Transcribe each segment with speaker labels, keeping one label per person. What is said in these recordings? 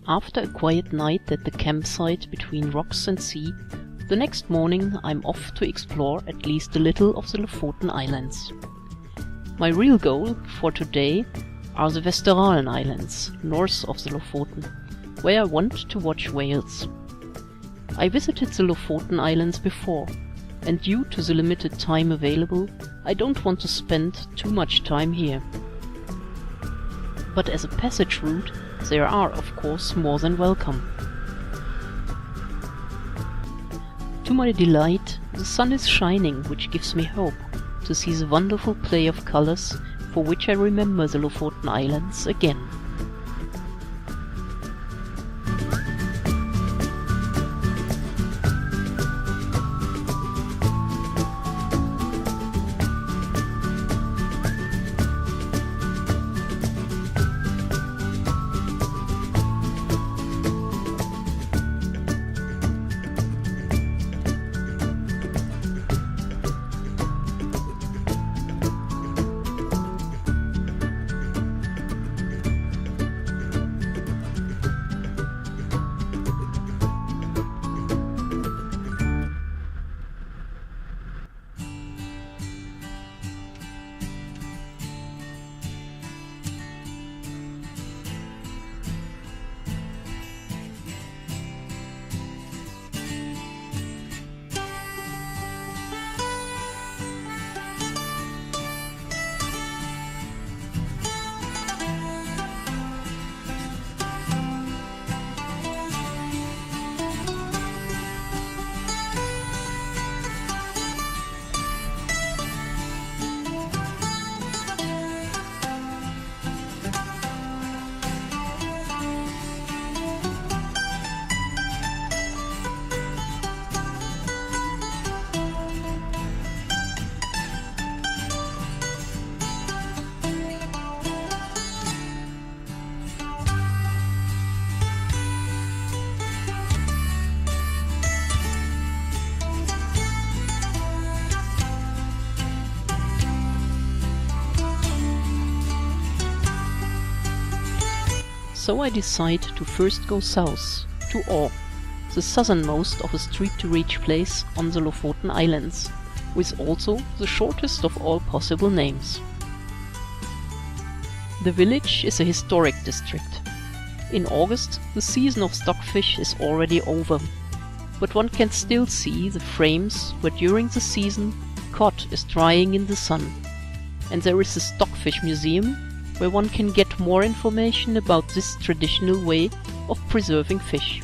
Speaker 1: After a quiet night at the campsite between rocks and sea, the next morning I'm off to explore at least a little of the Lofoten Islands. My real goal for today are the Lofoten Islands, north of the Lofoten, where I want to watch whales. I visited the Lofoten Islands before, and due to the limited time available, I don't want to spend too much time here. But as a passage route, they are of course more than welcome. To my delight, the sun is shining, which gives me hope to see the wonderful play of colors for which I remember the Lofoten Islands again. So I decide to first go south, to Åre, the southernmost of a street-to-reach place on the Lofoten Islands, with also the shortest of all possible names. The village is a historic district. In August, the season of stockfish is already over, but one can still see the frames where during the season cod is drying in the sun, and there is a stockfish museum where one can get more information about this traditional way of preserving fish.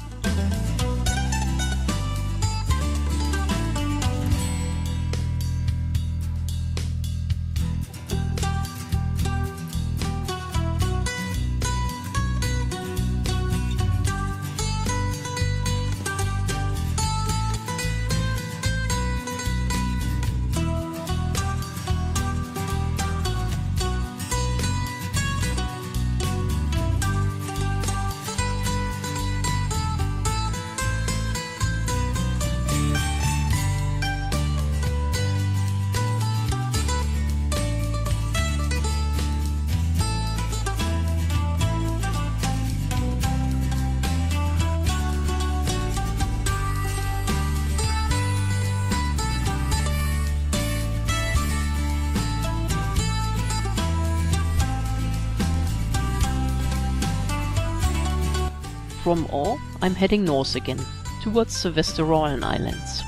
Speaker 1: From Åre, I'm heading north again, towards the Lofoten Islands.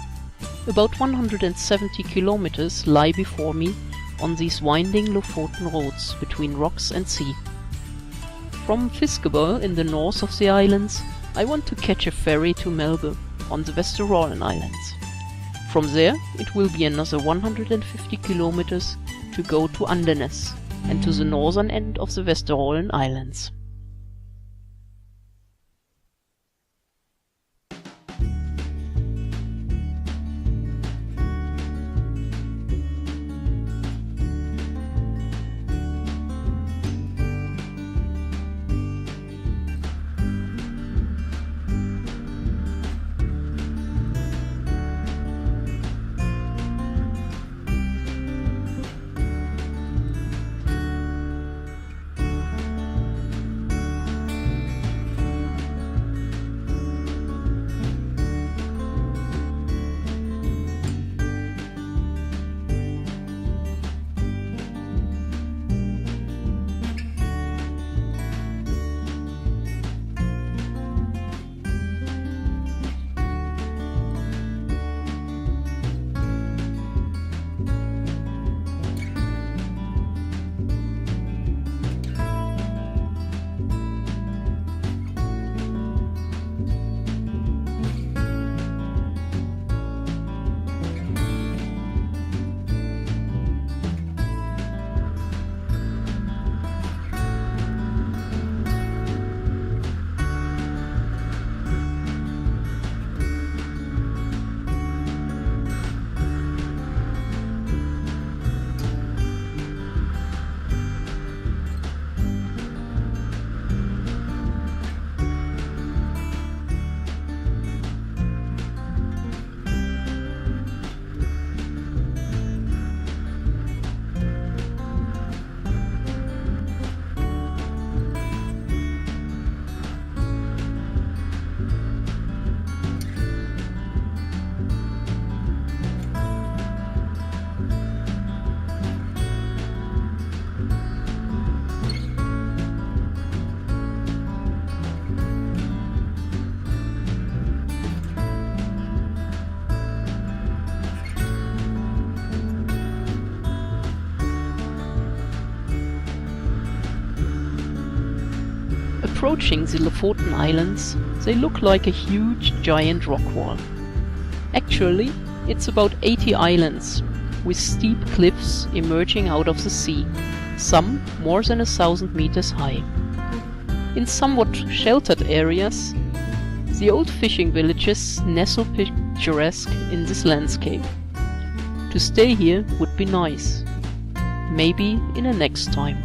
Speaker 1: About 170 kilometers lie before me on these winding Lofoten roads between rocks and sea. From Fiskebø in the north of the islands, I want to catch a ferry to Melbu on the Lofoten Islands. From there, it will be another 150 kilometers to go to Andenes and to the northern end of the Lofoten Islands. approaching the Lofoten Islands, they look like a huge giant rock wall. Actually, it's about 80 islands, with steep cliffs emerging out of the sea, some more than 1,000 meters high. In somewhat sheltered areas, the old fishing villages nestle picturesque in this landscape. To stay here would be nice. Maybe in a next time.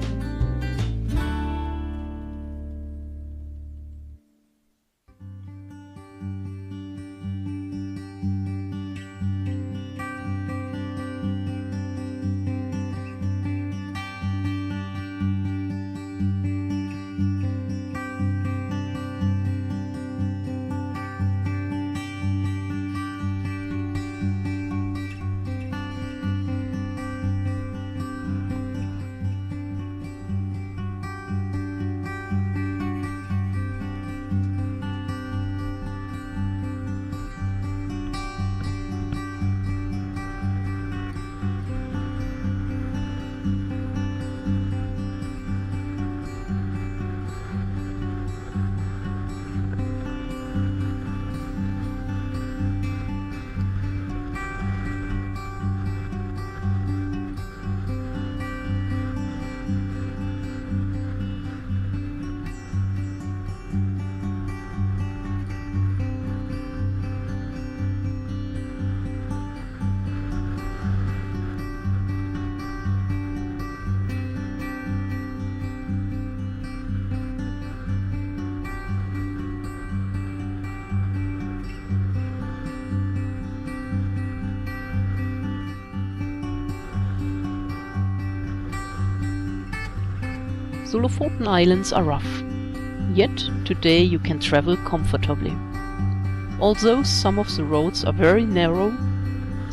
Speaker 1: The Lofoten Islands are rough, yet today you can travel comfortably. Although some of the roads are very narrow,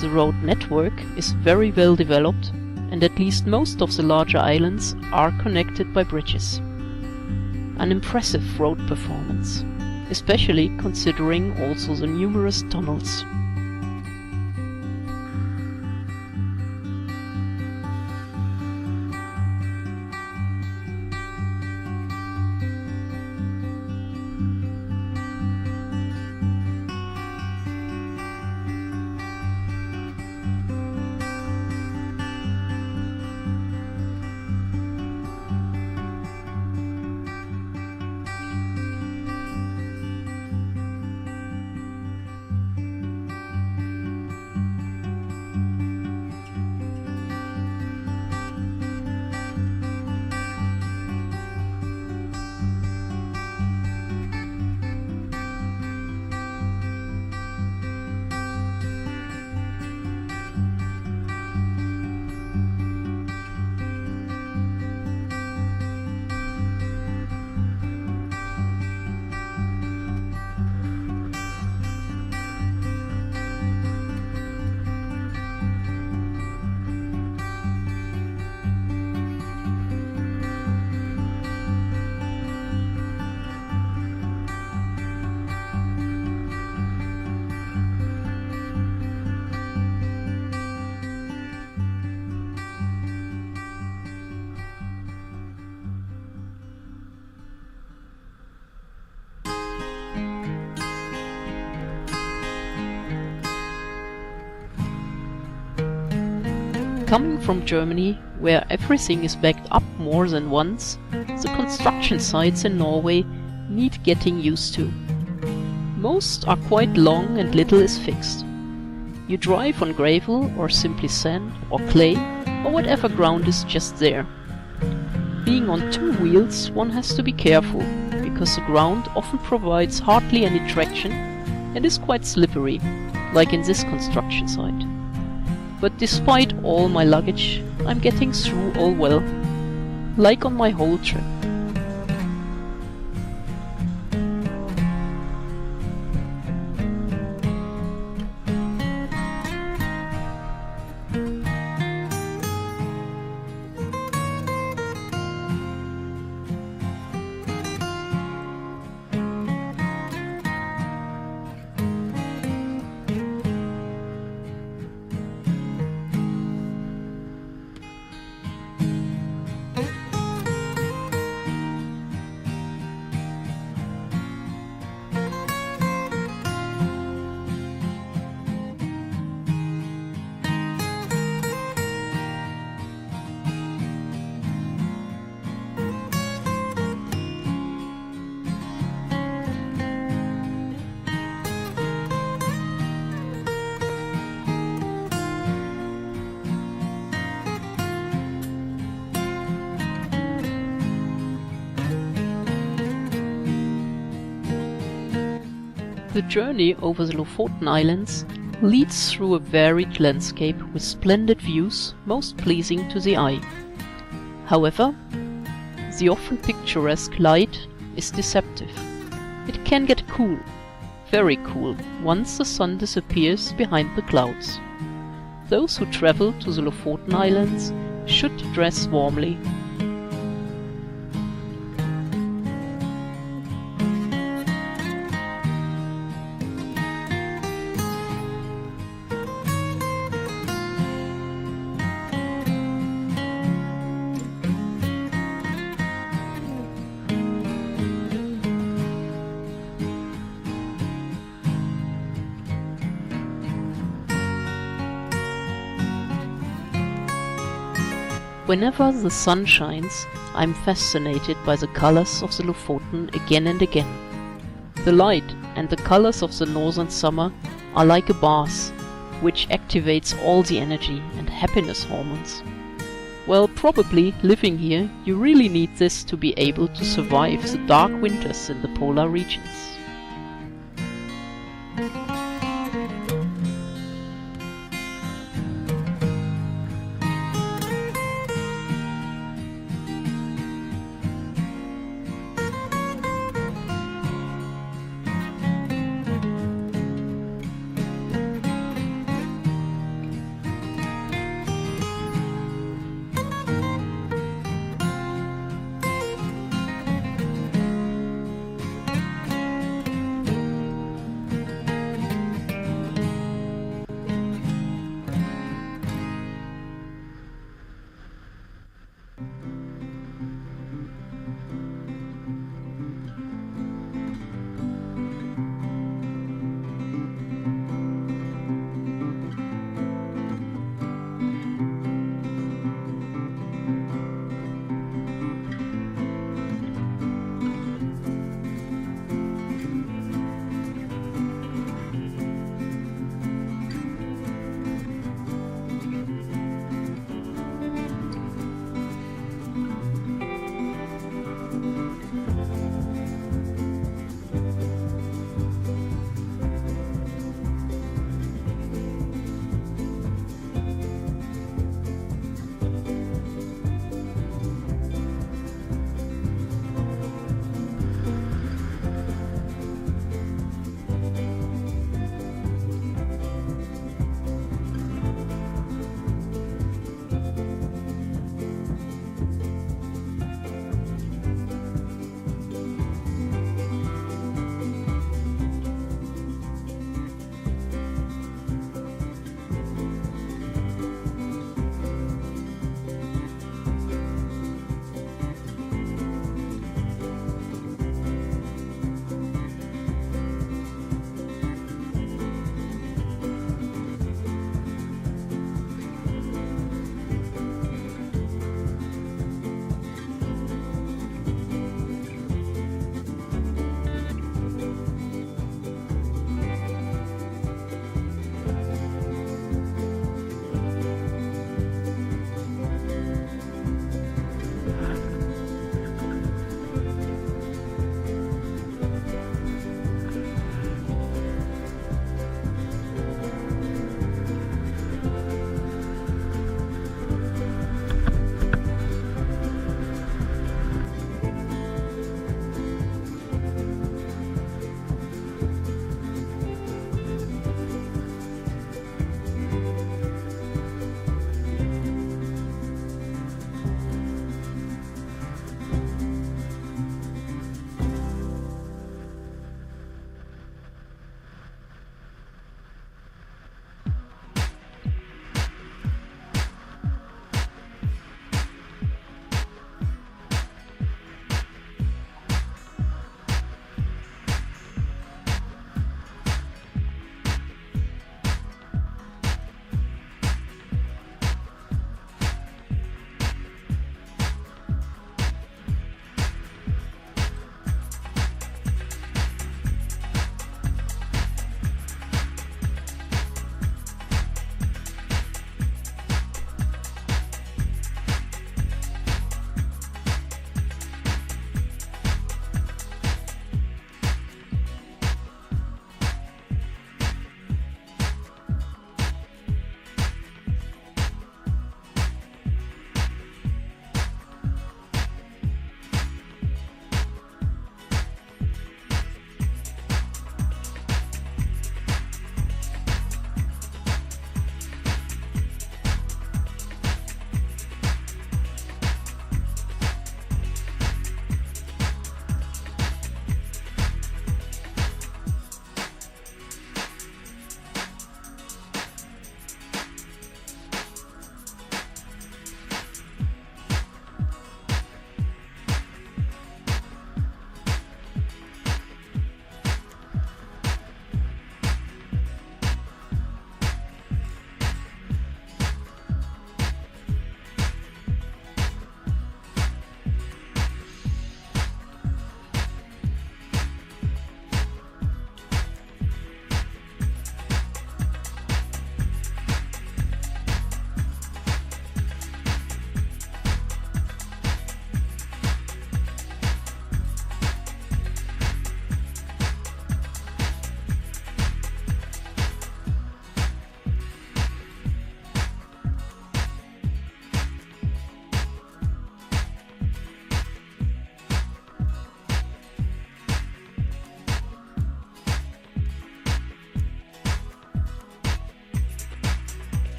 Speaker 1: the road network is very well developed, and at least most of the larger islands are connected by bridges. An impressive road performance, especially considering also the numerous tunnels. Coming from Germany, where everything is backed up more than once, the construction sites in Norway need getting used to. Most are quite long and little is fixed. You drive on gravel or simply sand or clay or whatever ground is just there. Being on two wheels, one has to be careful, because the ground often provides hardly any traction and is quite slippery, like in this construction site. But despite all my luggage, I'm getting through all well, like on my whole trip. The journey over the Lofoten Islands leads through a varied landscape with splendid views, most pleasing to the eye. However, the often picturesque light is deceptive. It can get cool, very cool, once the sun disappears behind the clouds. Those who travel to the Lofoten Islands should dress warmly. Whenever the sun shines, I'm fascinated by the colors of the Lofoten again and again. The light and the colors of the northern summer are like a bath, which activates all the energy and happiness hormones. Well, probably living here, you really need this to be able to survive the dark winters in the polar regions.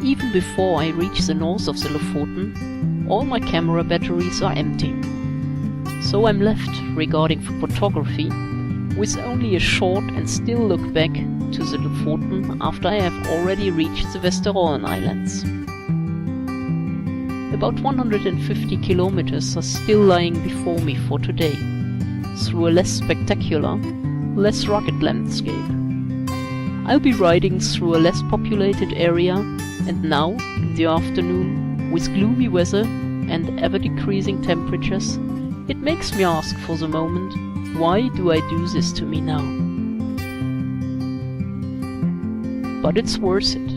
Speaker 1: Even before I reach the north of the Lofoten, all my camera batteries are empty. So I'm left, regarding photography, with only a short and still look back to the Lofoten after I have already reached the Westerollen Islands. About 150 kilometers are still lying before me for today, through a less spectacular, less rugged landscape. I'll be riding through a less populated area, and now, in the afternoon, with gloomy weather and ever-decreasing temperatures, it makes me ask for the moment, why do I do this to me now? But it's worth it.